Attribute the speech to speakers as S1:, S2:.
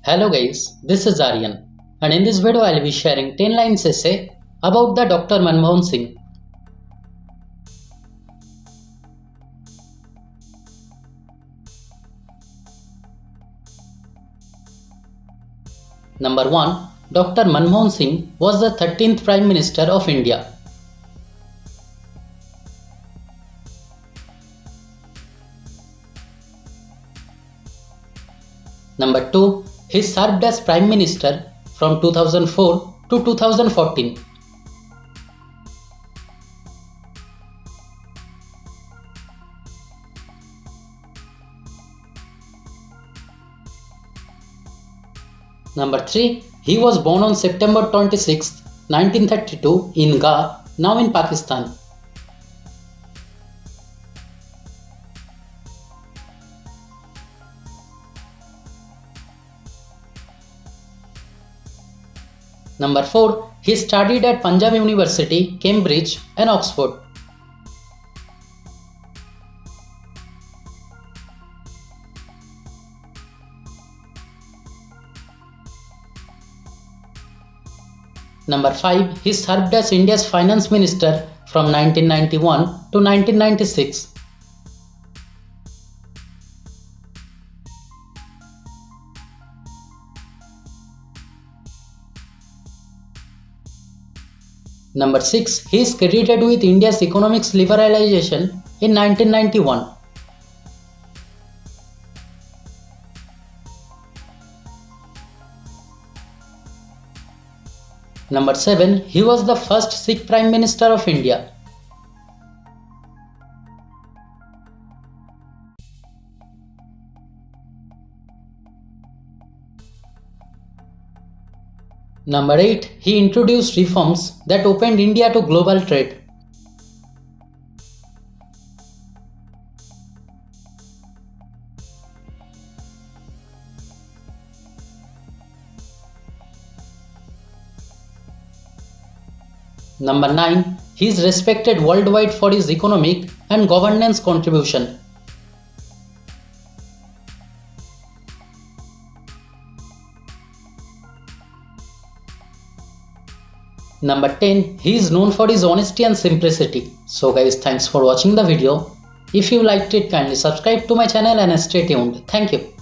S1: Hello guys, this is Aryan, and in this video I'll be sharing 10 lines essay about the Dr. Manmohan Singh. Number 1. Dr. Manmohan Singh was the 13th Prime Minister of India. Number 2. He served as Prime Minister from 2004 to 2014. Number 3. He was born on September 26, 1932 in Gah, now in Pakistan. Number 4. He studied at Punjab University, Cambridge and Oxford. Number 5. He served as India's Finance Minister from 1991 to 1996. Number 6. He is credited with India's economic liberalization in 1991. Number 7. He was the first Sikh Prime Minister of India. Number 8. He introduced reforms that opened India to global trade. Number 9. He is respected worldwide for his economic and governance contribution. Number 10. He is known for his honesty and simplicity. So guys, thanks for watching the video. If you liked it, kindly subscribe to my channel and stay tuned. Thank you.